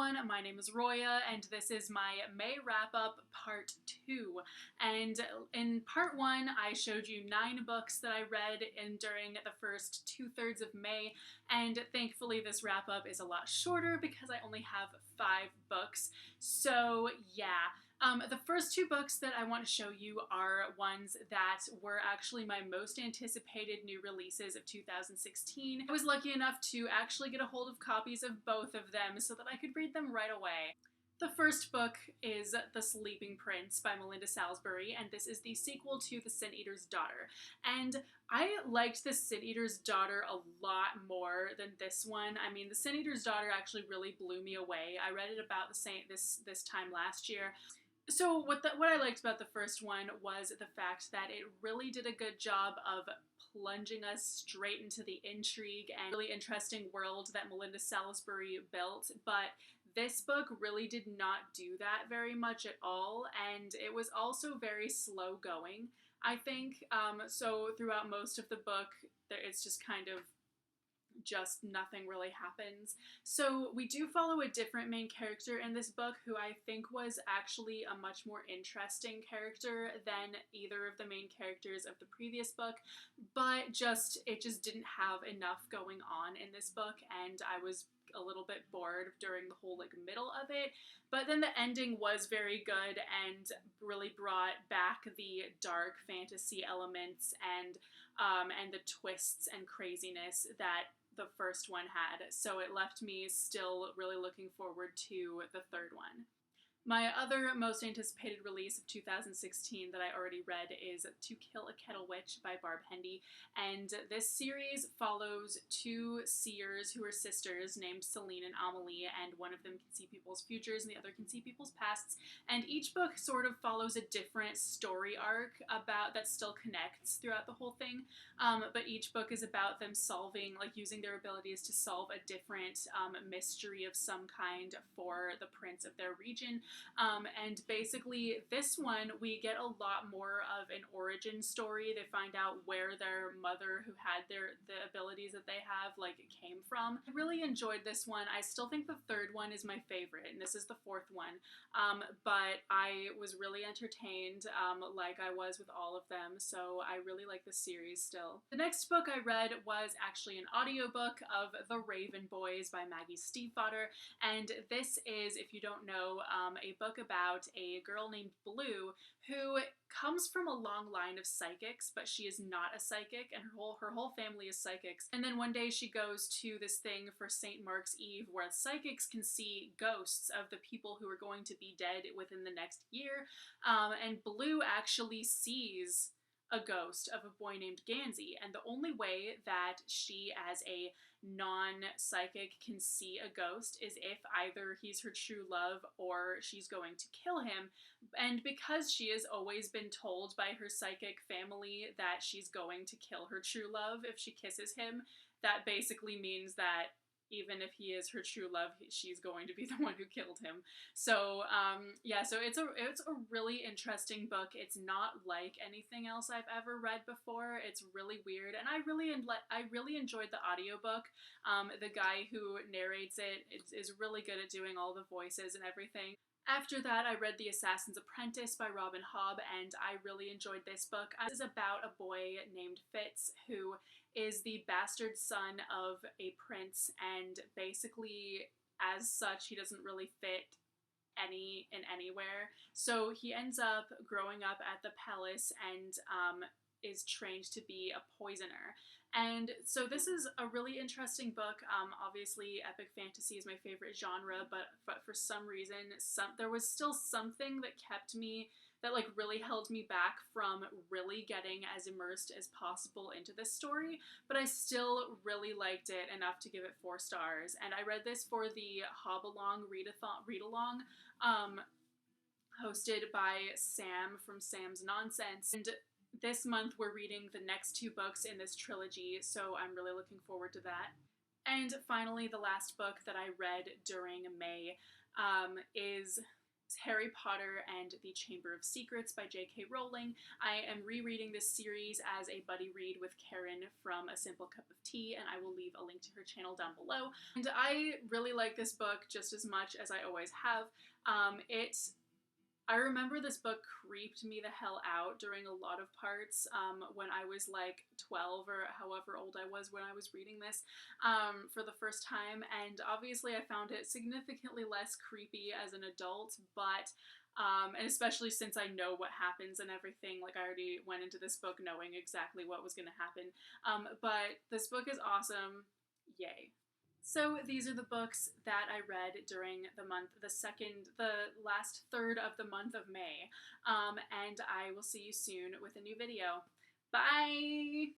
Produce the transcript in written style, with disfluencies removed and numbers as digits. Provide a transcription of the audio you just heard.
everyone, my name is Roya, and this is my May wrap-up part 2. And in part 1, I showed you 9 books that I read during the first 2/3 of May, and thankfully this wrap-up is a lot shorter because I only have 5 books. So yeah. The first 2 books that I want to show you are ones that were actually my most anticipated new releases of 2016. I was lucky enough to actually get a hold of copies of both of them so that I could read them right away. The first book is The Sleeping Prince by Melinda Salisbury, and this is the sequel to The Sin Eater's Daughter. And I liked The Sin Eater's Daughter a lot more than this one. I mean, The Sin Eater's Daughter actually really blew me away. I read it about the same this time last year. So what I liked about the first one was the fact that it really did a good job of plunging us straight into the intrigue and really interesting world that Melinda Salisbury built, but this book really did not do that very much at all, and it was also very slow going, I think. So throughout most of the book, it's just kind of nothing really happens. So we do follow a different main character in this book who I think was actually a much more interesting character than either of the main characters of the previous book, but it just didn't have enough going on in this book, and I was a little bit bored during the whole middle of it. But then the ending was very good and really brought back the dark fantasy elements and the twists and craziness that the first one had. So it left me still really looking forward to the third one. My other most anticipated release of 2016 that I already read is To Kill a Kettle by Barb Hendy, and this series follows 2 seers who are sisters named Celine and Amelie, and one of them can see people's futures and the other can see people's pasts, and each book sort of follows a different story arc that still connects throughout the whole thing, but each book is about them using their abilities to solve a different mystery of some kind for the prince of their region. And basically this one, we get a lot more of an origin story. They find out where their mother, who had the abilities that they have, came from. I really enjoyed this one. I still think the third one is my favorite, and this is the 4th one. But I was really entertained, like I was with all of them, so I really like this series still. The next book I read was actually an audiobook of The Raven Boys by Maggie Stiefvater, and this is, if you don't know, a book about a girl named Blue who comes from a long line of psychics, but she is not a psychic, and her whole family is psychics. And then one day she goes to this thing for St. Mark's Eve where psychics can see ghosts of the people who are going to be dead within the next year, and Blue actually sees a ghost of a boy named Gansey, and the only way that she, as a non-psychic, can see a ghost is if either he's her true love or she's going to kill him. And because she has always been told by her psychic family that she's going to kill her true love if she kisses him, that basically means that even if he is her true love, she's going to be the one who killed him. So yeah, so it's a really interesting book. It's not like anything else I've ever read before. It's really weird, and I really enjoyed the audiobook. The guy who narrates it is really good at doing all the voices and everything. After that, I read The Assassins Apprentice by Robin Hobb, and I really enjoyed this book. This is about a boy named Fitz who is the bastard son of a prince, and basically, as such, he doesn't really fit anywhere. So he ends up growing up at the palace and is trained to be a poisoner. And so this is a really interesting book. Obviously, epic fantasy is my favorite genre, but for some reason, there was still something that really held me back from really getting as immersed as possible into this story, but I still really liked it enough to give it 4 stars. And I read this for the Hobbalong read-along, hosted by Sam from Sam's Nonsense. And this month we're reading the next 2 books in this trilogy, so I'm really looking forward to that. And finally, the last book that I read during May is Harry Potter and the Chamber of Secrets by J.K. Rowling. I am rereading this series as a buddy read with Karen from A Simple Cup of Tea, and I will leave a link to her channel down below. And I really like this book just as much as I always have. I remember this book creeped me the hell out during a lot of parts when I was like 12 or however old I was when I was reading this for the first time, and obviously I found it significantly less creepy as an adult, but and especially since I know what happens and everything, like I already went into this book knowing exactly what was going to happen, but this book is awesome. Yay. So these are the books that I read during the month, the last third of the month of May. And I will see you soon with a new video. Bye!